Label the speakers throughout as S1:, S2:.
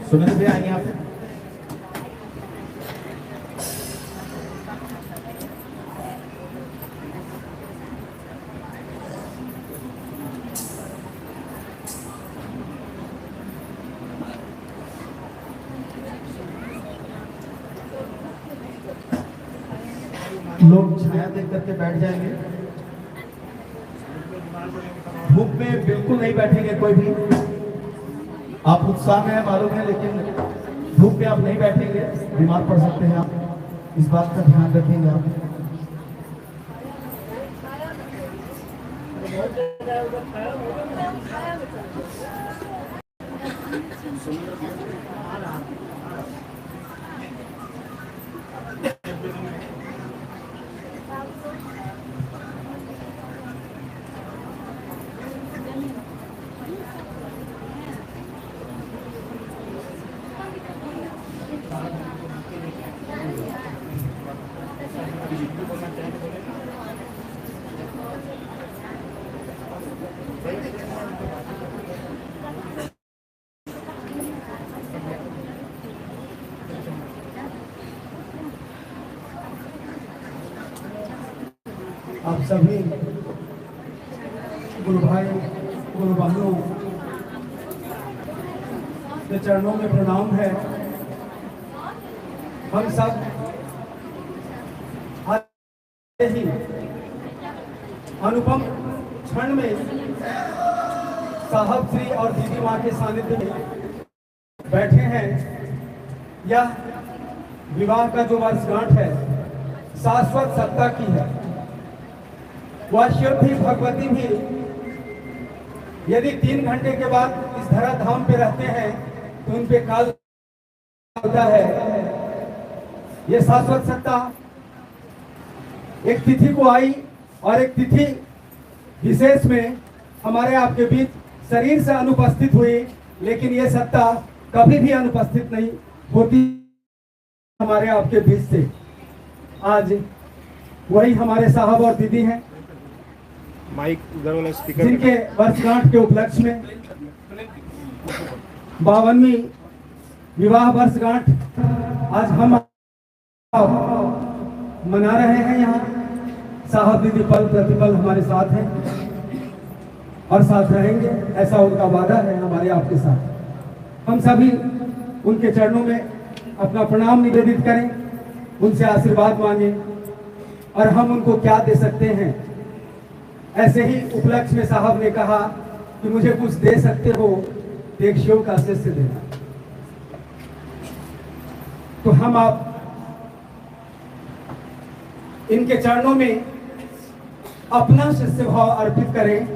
S1: सुमेंद्र भैया आएंगे आप। लोग छाया देख करके बैठ जाएंगे। धूप में बिल्कुल नहीं बैठेंगे कोई भी। आप उत्साह में है मालूम है, लेकिन धूप में आप नहीं बैठेंगे, बीमार पड़ सकते हैं आप। इस बात का ध्यान रखेंगे आप। आप सभी गुरु भाई गुरु बहनों के चरणों में प्रणाम है। हम सब आज ही अनुपम क्षण में साहब श्री और दीदी माँ के सानिध्य में बैठे हैं। यह विवाह का जो वर्षगांठ है शाश्वत सत्ता की है। वह शिव भी भगवती भी यदि 3 घंटे के बाद इस धरा धाम पे रहते हैं तो उन पे काल होता है। ये शाश्वत सत्ता एक तिथि को आई और एक तिथि विशेष में हमारे आपके बीच शरीर से अनुपस्थित हुई, लेकिन ये सत्ता कभी भी अनुपस्थित नहीं होती हमारे आपके बीच से। आज वही हमारे साहब और दीदी हैं
S2: माइक उधर वाला स्पीकर
S1: जिनके वर्षगांठ के उपलक्ष्य में 52वीं विवाह वर्षगांठ आज हम मना रहे हैं। यहाँ साहब दीदी पल प्रतिपल हमारे साथ हैं और साथ रहेंगे, ऐसा उनका वादा है हमारे आपके साथ। हम सभी उनके चरणों में अपना प्रणाम निवेदित करें, उनसे आशीर्वाद मांगे और हम उनको क्या दे सकते हैं। ऐसे ही उपलक्ष्य में साहब ने कहा कि मुझे कुछ दे सकते हो तो एक शिव का शिष्य देना। तो हम आप इनके चरणों में अपना शिष्य भाव अर्पित करें।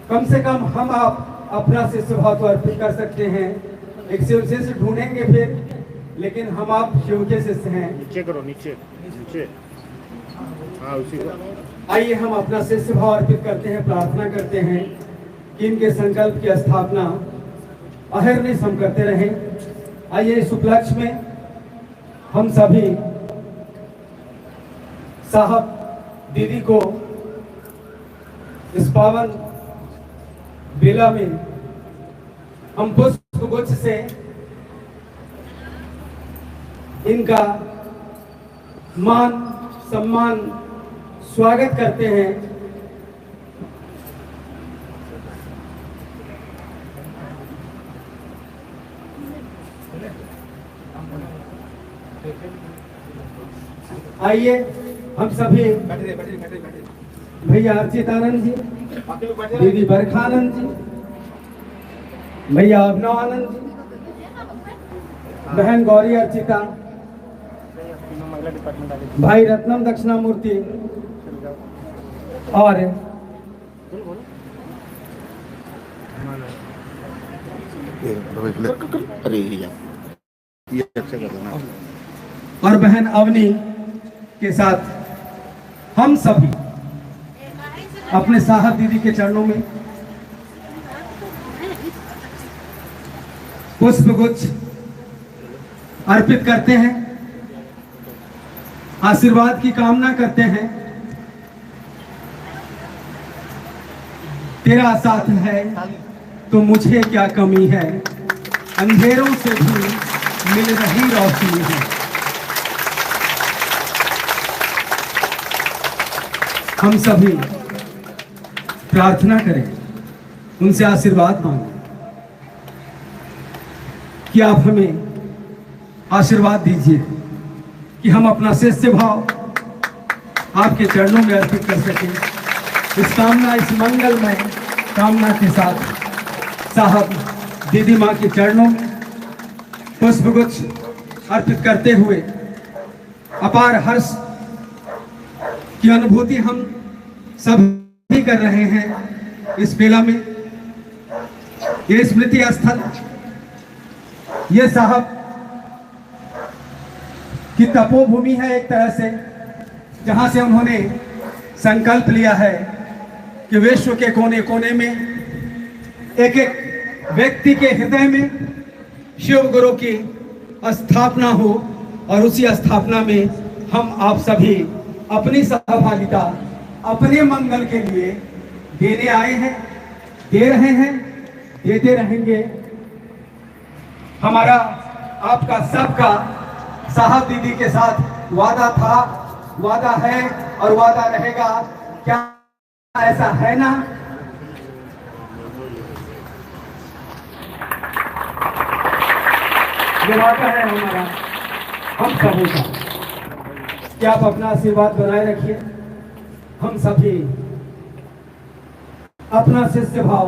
S1: कम से कम हम आप अपना शिष्य भाव तो अर्पित कर सकते हैं। एक शिव शिष्य ढूंढेंगे फिर, लेकिन हम आप शिव के शिष्य हैं।
S2: नीचे करो, नीचे नीचे। हाँ, उसी को।
S1: आइए हम अपना शिष्य भाव अर्पित करते हैं, प्रार्थना करते हैं कि इनके संकल्प की स्थापना अहरनिश हम करते रहें। आइए इस उपलक्ष्य में हम सभी साहब दीदी को इस पावन बेला में हम पुष्प गुच्छ से इनका मान सम्मान स्वागत करते हैं। आइए हम सभी भैया अर्चितानंद जी, दीदी बरखानंद जी, भैया अभिनवानंद जी, बहन गौरी अर्चिता, भाई रत्नम दक्षिणामूर्ति और
S2: अरे ये अच्छा कर देना।
S1: और बहन अवनी के साथ हम सभी अपने साहब दीदी के चरणों में पुष्पगुच्छ अर्पित करते हैं, आशीर्वाद की कामना करते हैं। तेरा साथ है तो मुझे क्या कमी है, अंधेरों से भी मिल रही रोशनी है। हम सभी प्रार्थना करें, उनसे आशीर्वाद मांगें कि आप हमें आशीर्वाद दीजिए कि हम अपना शिष्य भाव आपके चरणों में अर्पित कर सकें। इस कामना, इस मंगलमय कामना के साथ साहब दीदी माँ के चरणों में पुष्पगुच्छ अर्पित करते हुए अपार हर्ष की अनुभूति हम सभी कर रहे हैं। इस मेला में ये स्मृति स्थल, ये साहब की तपोभूमि है एक तरह से, जहां से उन्होंने संकल्प लिया है कि विश्व के कोने कोने में एक एक व्यक्ति के हृदय में शिव गुरु की स्थापना हो, और उसी स्थापना में हम आप सभी अपनी सहभागिता अपने मंगल के लिए देने आए हैं, दे रहे हैं, देते रहेंगे। हमारा आपका सबका साहब दीदी के साथ वादा था, वादा है और वादा रहेगा। क्या ऐसा है ना? ये वादा है हमारा हम सबों का कि आप अपना आशीर्वाद बनाए रखिए। हम सभी अपना शिष्य भाव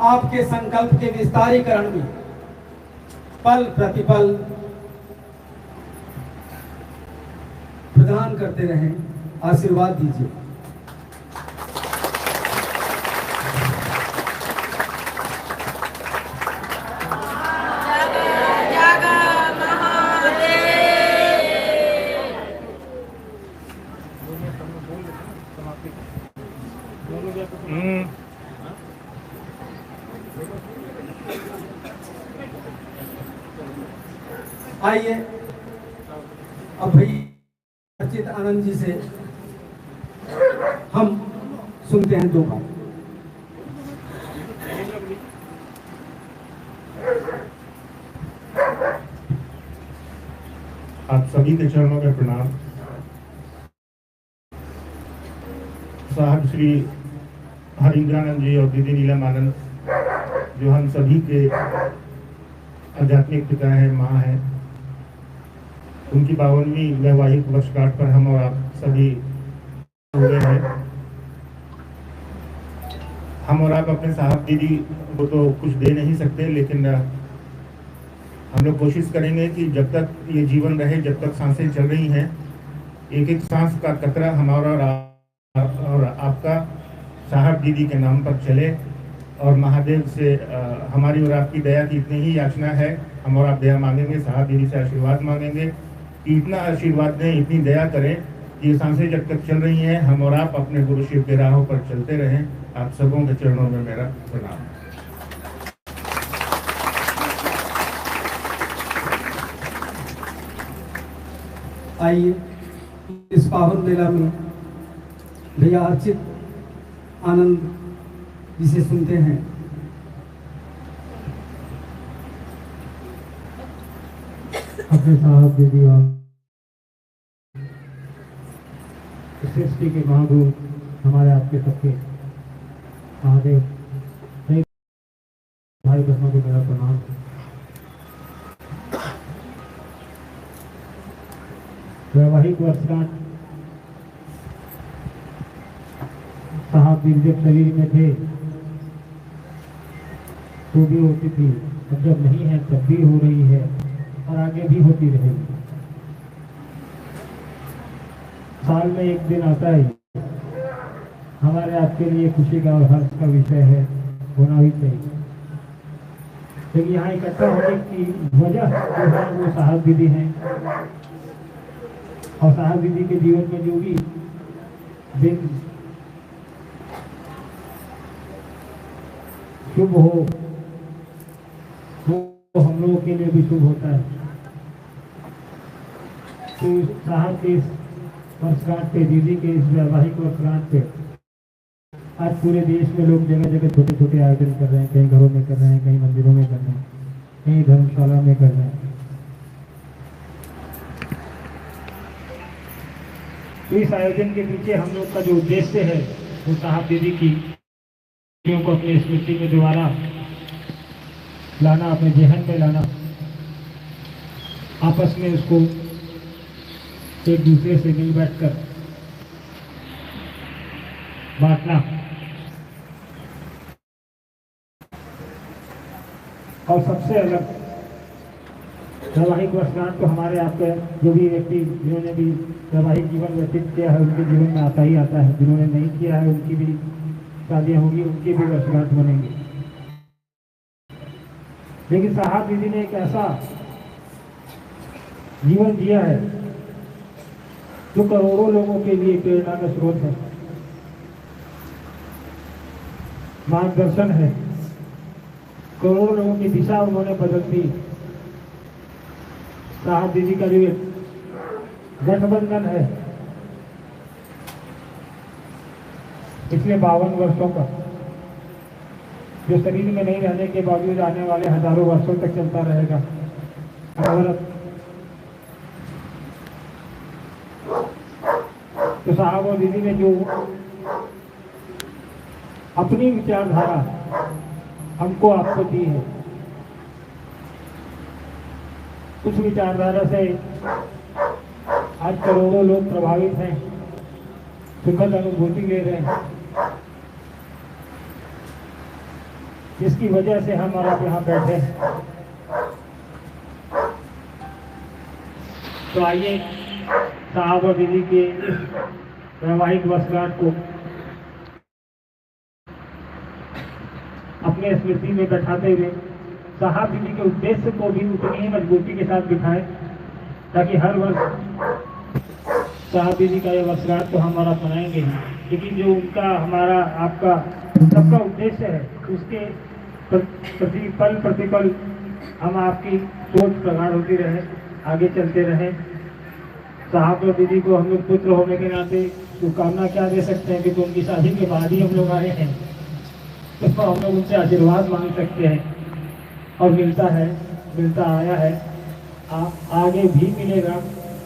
S1: आपके संकल्प के विस्तारीकरण में पल प्रतिपल प्रदान करते रहें। आशीर्वाद दीजिए। आइए अब भाई अर्चित आनंद जी से हम सुनते हैं दो बात।
S3: आप सभी के चरणों में प्रणाम। साहब श्री हरिंद्रानंद जी और दीदी नीलम आनंद, जो हम सभी के आध्यात्मिक पिता हैं, माँ हैं, उनकी 52वीं वैवाहिक वर्षगांठ पर हम और आप सभी हुए हैं। हम और आप अपने साहब दीदी को तो कुछ दे नहीं सकते, लेकिन हम लोग कोशिश करेंगे कि जब तक ये जीवन रहे, जब तक सांसें चल रही हैं, एक एक सांस का कतरा हमारा और आपका साहब दीदी के नाम पर चले। और महादेव से हमारी और आपकी दया की इतनी ही याचना है। हम और आप दया मांगेंगे, साहब दीदी से आशीर्वाद मांगेंगे कि इतना आशीर्वाद दें, इतनी दया करें कि ये सांसें जब तक चल रही हैं, हम और आप अपने गुरु शिव के राहों पर चलते रहें। आप सबों के चरणों में मेरा प्रणाम।
S1: आइए इस पावन मेला में भैया अर्चित आनंद जिसे सुनते हैं।
S4: अपने साहब दीदी और सृष्टि के महागुरु हमारे आपके सबके महादेव भाई बहनों को मेरा प्रणाम। वैवाहिक वर्षगांठ साहब दीदी जब शरीर में थे तो भी होती थी, अब जब नहीं है तब भी हो रही है और आगे भी होती रहेगी। साल में एक दिन आता है, हमारे आपके लिए खुशी का और हर्ष का विषय है, होना भी चाहिए। लेकिन यहाँ इकट्ठा होने की वजह जो है वो साहब दीदी हैं, और साहब दीदी के जीवन में जो भी दिन शुभ हो वो हम लोगों के लिए भी शुभ होता है। तो साहब के इस वर्षगांठ पे, दीदी के इस वैवाहिक वर्षगांठ पे आज पूरे देश में लोग जगह जगह छोटे छोटे आयोजन कर रहे हैं। कहीं घरों में कर रहे हैं, कहीं मंदिरों में कर रहे हैं, कहीं धर्मशाला में कर रहे हैं। तो इस आयोजन के पीछे हम लोग का जो उद्देश्य है वो साहब दीदी की को अपनी स्मृति में दोबारा लाना, अपने जहन में लाना, आपस में उसको एक दूसरे से मिल बैठकर बांटना। और सबसे अलग वैवाहिक वर्षगांठ तो हमारे आपके जो भी व्यक्ति जिन्होंने भी वैवाहिक जीवन व्यतीत किया है उनके जीवन में आता ही आता है। जिन्होंने नहीं किया है उनकी भी शादियाँ होंगी, उनकी भी वर्षगांठ बनेंगी। लेकिन साहब दीदी ने एक ऐसा जीवन जिया है जो करोड़ों लोगों के लिए प्रेरणा का स्रोत है, मार्गदर्शन है। करोड़ों लोगों की दिशा उन्होंने बदल दी। साहब दीदी का जो गठबंधन है पिछले 52 वर्षों का, जो शरीर में नहीं रहने के बावजूद आने वाले हजारों वर्षों तक चलता रहेगा। तो साहब और दीदी ने जो अपनी विचारधारा हमको आपको दी है, उस विचारधारा से आज करोड़ों लोग प्रभावित हैं, सुखद अनुभूति ले रहे हैं, जिसकी वजह से हम और आप यहाँ बैठे हैं। तो आइए साहब और दीदी के वैवाहिक वर्षगांठ को अपने स्मृति में बैठाते हुए साहब दीदी के उद्देश्य को भी उतनी ही मजबूती के साथ दिखाएं, ताकि हर वर्ष साहब दीदी का ये वर्षगांठ तो हम और आप मनाएंगे ही, लेकिन जो उनका हमारा आपका सबका उद्देश्य है उसके पल प्रतिपल हम आपकी सोच प्रगाढ़ होती रहे, आगे चलते रहे। साहब और दीदी को हम लोग पुत्र होने के नाते शुभकामना क्या दे सकते हैं, क्योंकि उनकी शादी के बाद ही हम लोग आए हैं, तो हम लोग उनसे आशीर्वाद मांग सकते हैं और मिलता है, मिलता आया है, आगे भी मिलेगा,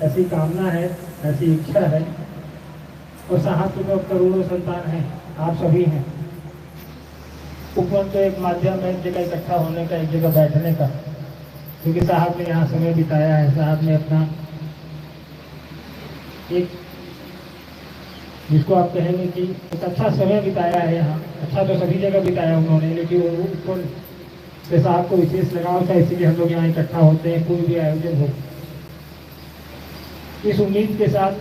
S4: ऐसी कामना है, ऐसी इच्छा है। और साहब के तो करोड़ों संतान हैं, आप सभी हैं। उपवन तो एक माध्यम है एक जगह इकट्ठा होने का, एक जगह बैठने का, क्योंकि साहब ने यहाँ समय बिताया है। साहब ने अपना एक, जिसको आप कहेंगे कि एक अच्छा समय बिताया है यहाँ। अच्छा तो सभी जगह बिताया उन्होंने, लेकिन वो उपवन से साहब को विशेष लगाव था, इसीलिए हम लोग यहाँ इकट्ठा होते हैं, कोई भी आयोजन हो। इस उम्मीद के साथ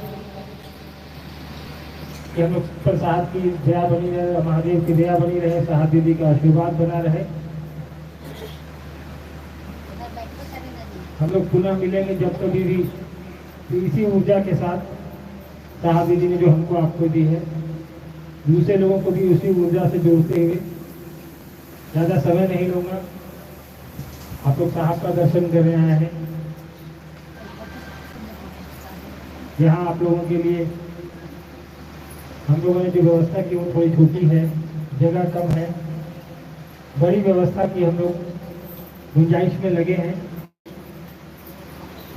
S4: कि हम लोग पर साहब की दया बनी रहे, महादेव की दया बनी रहे, साहब दीदी का आशीर्वाद बना रहे। हम लोग पुनः मिलेंगे जब कभी भी इसी ऊर्जा के साथ साहब दीदी ने जो हमको आपको दी है, दूसरे लोगों को भी उसी ऊर्जा से जोड़ते हुए। ज़्यादा समय नहीं लूँगा, आप लोग साहब का दर्शन करने आए हैं। यहाँ आप लोगों के लिए हम लोगों ने जो व्यवस्था की वो थोड़ी छोटी है, जगह कम है। बड़ी व्यवस्था की हम लोग गुंजाइश में लगे हैं।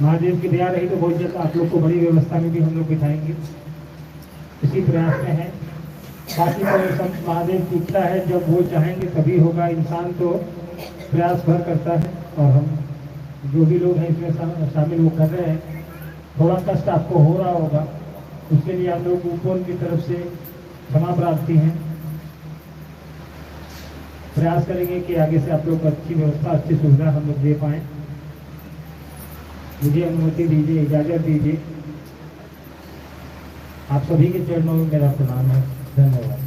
S4: महादेव की दया रही तो बहुत जल्द आप लोग को बड़ी व्यवस्था में भी हम लोग बिठाएंगे, इसी प्रयास में है। बाकी तो सब महादेव की इच्छा है, जब वो चाहेंगे तभी होगा। इंसान तो प्रयास भर करता है, और हम जो भी लोग हैं इसमें शामिल वो कर रहे हैं। थोड़ा कष्ट आपको हो रहा होगा, उसके लिए आप लोग ऊपर की तरफ से क्षमा प्रार्थी हैं। प्रयास करेंगे कि आगे से आप लोग को अच्छी व्यवस्था, अच्छी सुविधा हम लोग दे पाएँ। मुझे अनुमति दीजिए, इजाज़त दीजिए। आप सभी के चरणों में मेरा प्रणाम है। धन्यवाद।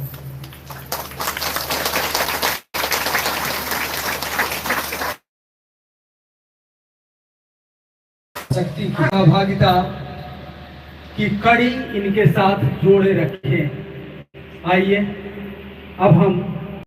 S1: शक्ति की सहभागिता की कड़ी इनके साथ जोड़े रखे। आइए अब हम